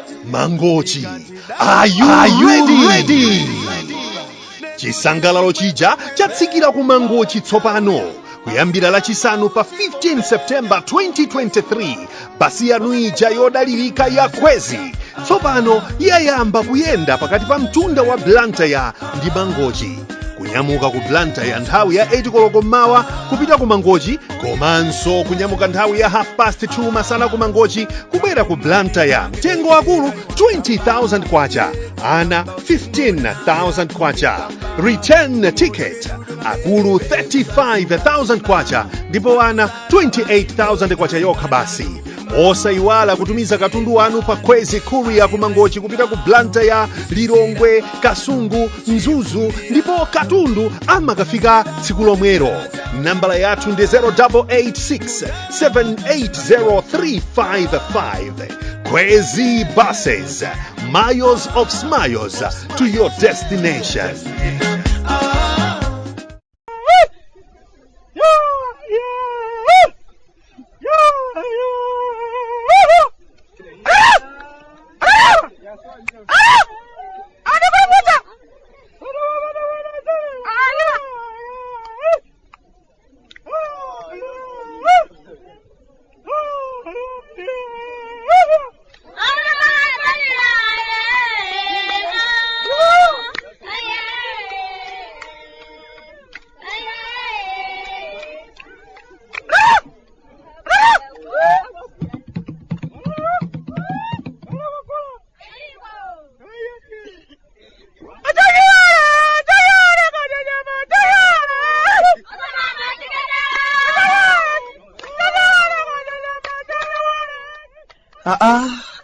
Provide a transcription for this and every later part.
Mangochi, are you ready? Chisangalalo chija chatsikira ku Mangochi tsopano kuyambira lachisanu pa 15 September 2023. Basi yanu ija yodalirika ya Khwezy tsopano yayamba kuyenda pakati pa mtunda wa Blantyre ndi Mangochi. Kunyamuka ku Blantyre nthawi ya 8 koloko mmawa kupita ku Mangochi, komanso kunyamuka nthawi ya 2:30 masana ku Mangochi kubwera ku Blantyre. Mtengo wakulu 20,000 kwacha, ana 15,000 kwacha. Return ticket akulu 35,000 kwacha ndipo ana 28,000 kwacha yokha basi. Osayiwala kutumiza katundu wanu pa Khwezy courier ku Mangochi kupita ku Blantyre, Lilongwe, Kasungu, Mzuzu ndipo katundu amakafika tsiku lomwero. Nambala yathu ndi 0886 780 Khwezy buses, miles of smiles to your destination.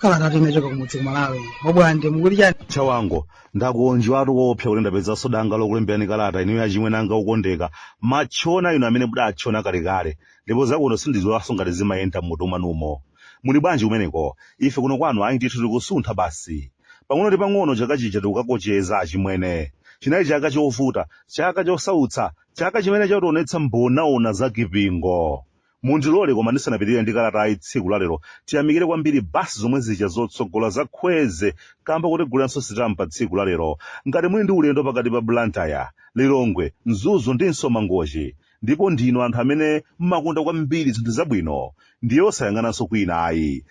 Kalata timechoka kumudzi kumalawi. Bwande mukuli chani? Chawango ndakuonjwa atu kopsa kuti ndapeza sodanga lokulembera kalata inu yachimwe nanga ukondeka machona inu amene mudachona kalekale ndipo zakuno sindizowaso ngati zimayenda mutu mwanumo. Muli bwanji kumeneko? Ife kuno kwanu ayi ndithu tikusuntha basi pang'ono ndi pang'ono chaka chija tikukakocheza achimwene. Chinali chaka chovuta, chaka chosautsa, chaka chimene chationetsa mbonaona za kipingo. Mundilole koma ndisanapitirire ndi kalatayi tsiku lalero tiyamikire kwambiri basi zomwe zija zotsogola za Khwezy kamba kuti gulanso sitampa tsiku lalero. Ngati muli ndi ulendo pakati pa Blantyre, Lilongwe, Mzuzu ndinso Mangochi, ndipo ndinu anthu amene mmakunda kwambiri zinthu zabwino, ndiye osayang'ananso kwina ayi.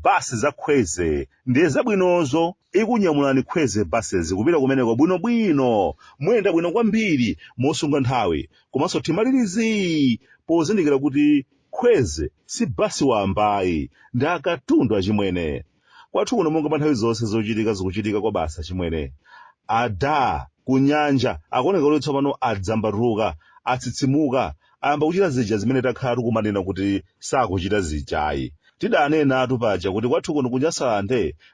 Basi za Khwezy ndiye zabwinozo ikunyamulani Khwezy buses kupita kumeneko bwinobwino, muyenda bwino kwambiri mosunga nthawi komanso timalirizi pozindikira kuti Khwezy si basi wambayi ndi akatundu achimwene. Kwathu kuno monga pa nthawi zonse zochitika zikuchitika kwa basa achimwene, ada kunyanja akuoneka kuti tsopano adzambatuka, atsitsimuka, ayamba kuchita zija zimene takhala tikumanena kuti sakuchita zijayi. Tidanena atu paja kuti kwathu kuno kunyasa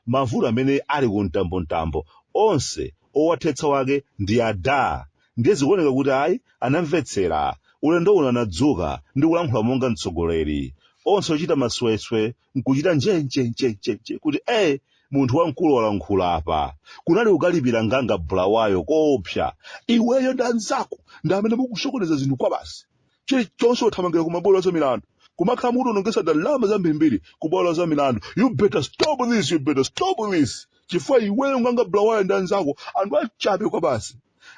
mavuto amene ali ku mtambo onse owathetsa wake ndi ada. Ndiye zikuoneka kuti ayi anamvetsera ulendo uno, anadzuka ndi kulankhula monga mtsogoleri. Onse ochita masweswe nkuchita njenjenjenjenje kuti munthu wamkulu walankhula apa. Kunali kukalipira nganga bulawayo koopsa. Iweyo ndi anzako ndi amene mukusokoneza zinthu kwa basi. Chilichonse uthamangira ku mabwalo a milandu kumakhala mutu unongesa ndalama zambirimbiri ku bwalo la milandu. You better stop this, you better stop this. Chifukwa iweyo nganga bulawayo ndi anzako anthu achabe kwa basi.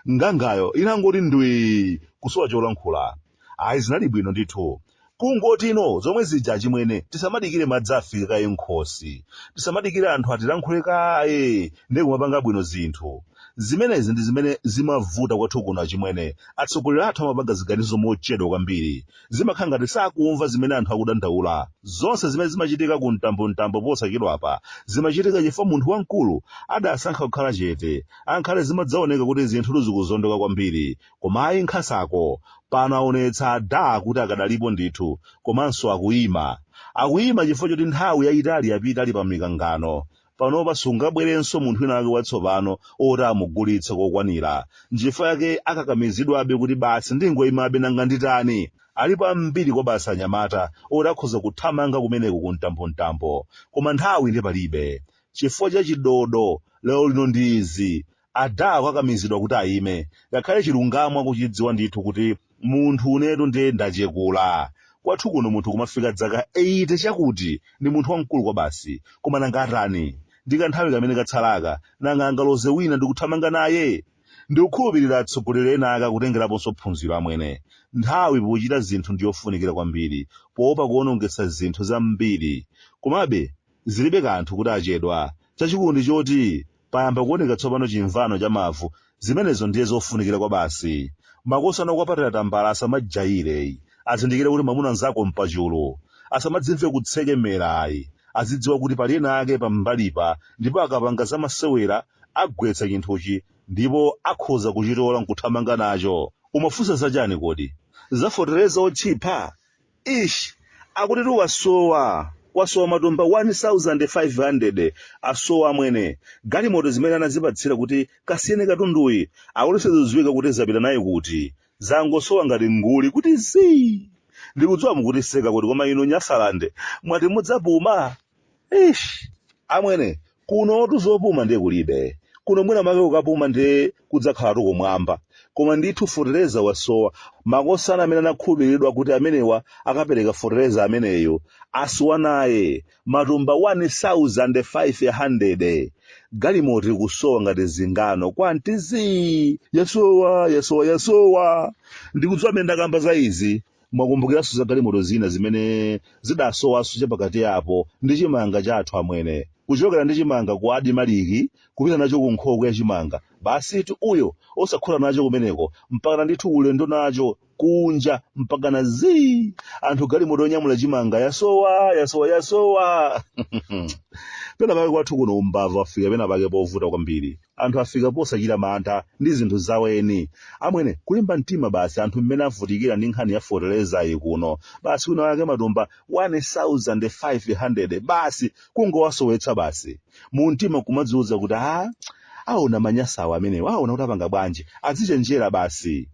Ngangayo inangoti ndwi kusowa cholankhula. Ayi zinali bwino ndithu. Kungoti ino zomwe zija achimwene tisamadikire madzi afika enkhosi, tisamadikire anthu atilankhule kaye ndi kumapanga bwino zinthu. Zimenezi ndi zimene zimavuta kwathu kuno achimwene. Atsogoleri athu amapanga ziganizo mochedwa kwambiri, zimakhala ngati sakumva zimene anthu akudandaula. Zonse zimene zimachitika ku mtambo posachedwa apa zimachitika chifukwa munthu wamkulu adasankha kukhala chete. Ankhale zimadzaoneka kuti zinthu zikuzondoka kwambiri, koma ayi nkhasako pano aonetsa ada kuti akadalipo ndithu, komanso akuyima chifukwa choti nthawi yayitali yapita ali pa mikangano. Panopa sungabwerenso munthu wina wake watsopano oti amugulitse kokwanira. Njifukwa yake akakamizidwabe kuti basi ndingoyimabe nanga nditani. Alipo ambiri kwa basi anyamata oti akhoza kuthamanga kumeneko ku mtambo, koma nthawi ndi palibe. Chifukwa cha chidodo lero lino ndi izi ada akakamizidwa kuti ayime, ngakhale chilungamo akuchidziwa ndithu kuti munthu unetu ndiye ndachekula. Kwathu kuno munthu kumafika dzaka 80 chakuti ndi munthu wamkulu kwa basi, koma nanga atani ndikanthawi kamene katsalaka nanga angaloze wina ndikuthamanga naye. Ndikukhulupirira atsogoleri ena ake akutengeraponso phunziro amwene. Nthawi pochita zinthu ndiyofunikira kwambiri poopa kuwonongetsa zinthu zambiri. Komabe zilibe kanthu kuti achedwa. Chachikulu ndi choti payamba kuoneka tsopano chimvano cha mavu, zimenezo ndiye zofunikira kwa basi. Makosana okapatira tambala asamajayire, azindikire kuti mwamuna nzako mpachulo, asamadzimve kutsekemera ayi, azidziwa kuti pali ena ake pambalipa, ndipo akapanga zamasewera agwetsa chinthuchi ndipo akhoza kuchitola nkuthamanga nacho. Umafunsa zachani kodi? Za foteleza otchipa? Ish, akuti wasowa Matumba 1500 asowa amwene. Galimoto zimene anazipatsira kuti kasiyene katunduyi akuti sizidziwika kuti zapita naye kuti. Zangosowa ngati nguli kuti zi. Ndikudziwa mukutiseka kuti koma ino Nyasalande mwati mudzapuma. Ish, amwene kuno tuzopuma ndiye kulibe. Kuno mwina make ukapuma ndiye kudzakhala kumwamba. Koma ndithu foteleza wasowa. Makosana amene anakhulupiridwa kuti amenewa akapereka foteleza ameneyo asowa naye Matumba 1500. Galimoto ikusowa ngati Zingano kwantizi yasowa. Ndikudziwa amene ndakamba za izi mwakumbukiranso za galimoto zina zimene zidasowanso chapakati apo ndi chimanga chathu amwene. Kuchokera ndi chimanga ku adi maliki kupita nacho ku nkhokwe ya chimanga. Basi uyo osakhola nacho kumeneko mpaka ndithu ulendo nacho kunja mpaka na zi. Anthu galimoto yonyamula chimanga yasowa. Pena pake kwathu kuno umbava afika pena pake povuta kwambiri. Anthu afika posachita mantha ndi zinthu zaweni. Amwene kulimba mtima basi anthu mmene avutikira ndi nkhani ya foteleza iyi kuno. Basi kuno yake Matumba 1500 basi kungowasowetsa basi. Mu mtima kumadziwuza kuti aona manyasawa amenewa aona kuti apanga bwanji azichenjera basi.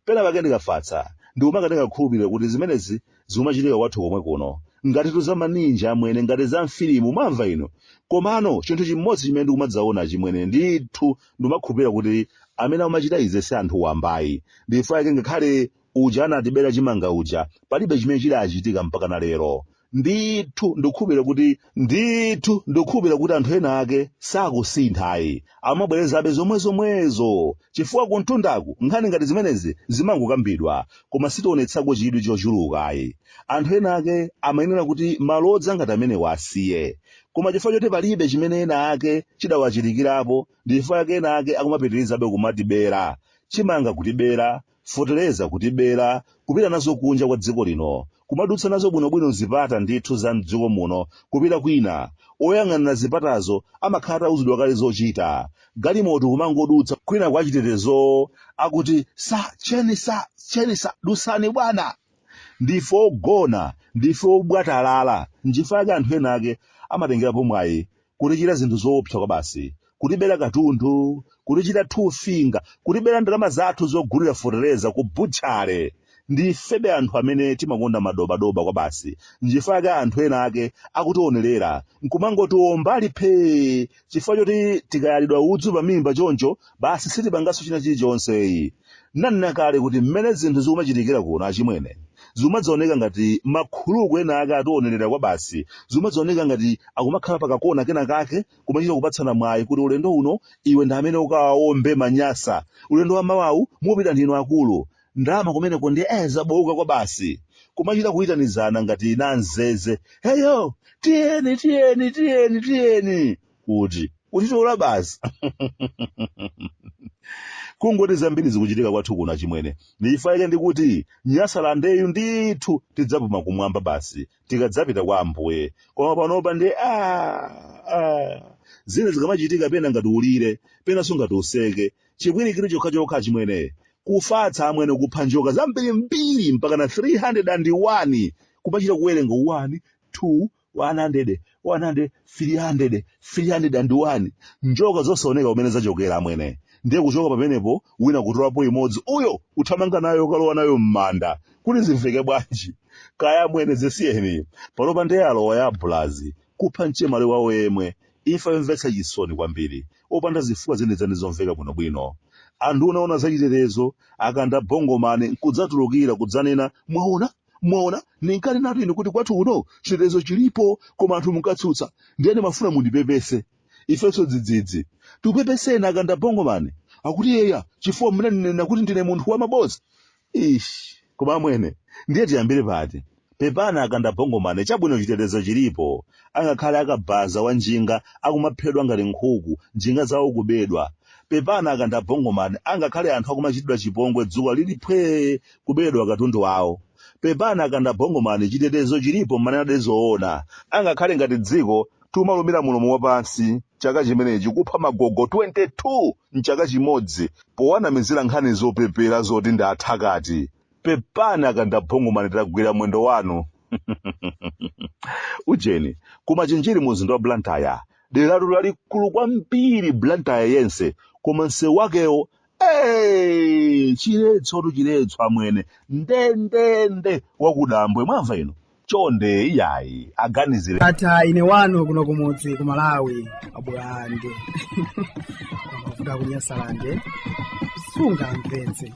Pena pake ndikafatsa ndikumaka ndikakhulupirira kuti zimenezi zimachitika kwathu komwe kuno. Ngati tuzamaninja amwene ngati za mfilimu mamva ino. Komano chinthu chimodzi chimene ndikumadzaona chimwene ndithu ndimakhulupirira kuti amene amachita izi si anthu wambayi. Ndifuna yake ngakhale uja anatibera chimanga uja palibe chimene chidachitika mpaka na lero. Ndithu ndikukhulupirira kuti anthu ena ake sakusinthayi amabwerezabe zomwezo chifukwa kuntundaku nkhani ngati zimenezi zimangokambidwa koma sitionetsako chidwi chochulukayi. Anthu ena ake amayenera kuti malodzi ngati amenewa asiye, koma chifukwa choti palibe chimene ena ake chidawachitikirapo ndi chifukwa yake ena ake akumapitirizabe kumatibera. Chimanga kutibera, foteleza kutibera, kupita nazo kunja kwa dziko lino, kumadutsa nazo bwinobwino zipata ndithu za mdziko muno kupita kwina. Oyang'anira zipatazo amakhala atawuzidwa kale zochita. Galimoto kumangodutsa kwina kwa chitetezo akuti cheni dusani bwana. Ndife ogona, ndife obwatalala. Nchifukwa yake anthu ena ake amatengerapo mwayi kutichita zinthu zoopsa kwa basi. Kutibera katundu, kutichita tufinga, kutibera ndalama zathu zogulira foteleza ku butchale. Ndifebe anthu amene timakonda madobadoba kwa basi. Nchifukwa yake anthu ena ake akutionerera nkumangotiomba ali phe chifukwa choti tikayalidwa udzu pamimba choncho basi sitipanganso china chilichonse. Nanena kale kuti mmene zinthu zikumachitikira kuno achimwene zimadzaoneka ngati makhuluku ena ake ationerera kwa basi. Zimadzaoneka ngati akumakhala pakakona kena kake kumachita kupatsana mwayi kuti ulendo uno iwe ndi amene ukawaombe manyasa, ulendo wa mawawu mupita ndinu akulu. Ndalama kumeneko ndi zabouka kwa basi. Kumachita kuyitanizana ngati nanzeze. Heyo, tiyeni. Kuti uchitola basi. Kungoti zambiri zikuchitika kwathu kuno achimwene. Ndifaike ndikuti Nyasalandeyu ndithu tidzapuma kumwamba basi tikadzapita kwa Ambuye. Koma panopa ndi zina zikamachitika pena ngati ulire, pena ngati useke. Chipwirikiti chokha achimwene. Kufatsa amwene kupha njoka zambiri mpaka na 301 kumachita kuwerenga 1 2 100 301 njoka zosaoneka kumene zachokera amwene. Ndiye kuchoka pamenepo wina kutolapo imodzi uyo uthamanga nayo ukalowa nayo m'manda kuti zimveke bwanji. Kaya amwene zisiyeni panopa ndiye alowa ya bulazi kupha mchemale wawo yemwe. Ifa yomvetsa chisoni kwambiri opanda zifukwa zenezani zomveka bwinobwino. Anthu unaona zachitetezo akanda bongomane kudzatulukira kudzanena mwaona ninkali natu inu kuti kwathu uno chitetezo chilipo koma anthu mukatsutsa ndiyani mafuna mundipepese. ifeso dzidzidzi tupepesena akanda bongomani akuti yeya chifukwa munanena kuti ndine munthu wa mabozi. Ish, koma amwene ndiye tiyambire pati. Pepana akanda bongomani chabwino chitetezo chilipo, angakhale akabaza wa njinga akumaphedwa ngati nkhuku njinga zawo kubedwa. Pepana akanda bongomani angakhale anthu akumachitidwa chipongwe dzuwa lili phwee kubedwa katundu wawo. Pepana akanda bongomani chitetezo chilipo manade zoona, angakhale ngati dziko tumalumira mulomo wapansi chaka chimenechi kupha magogo 22 mchaka chimodzi powanamizira nkhani zopepera zoti ndi athakati. Pepana akanda bongomani tagwira mwendo wanu. Ujeni kumachinjiri muzinda wa Blantyre deratu lalikulu kwambiri Blantyre yense koma msewu wakewo chiletso amwene ndendende wakudambwe mwamva ino chonde iyayi aganizire ata ine wanu kuno kumudzi ku Malawi Bwande amafuta kunyasalande sunga mpenzi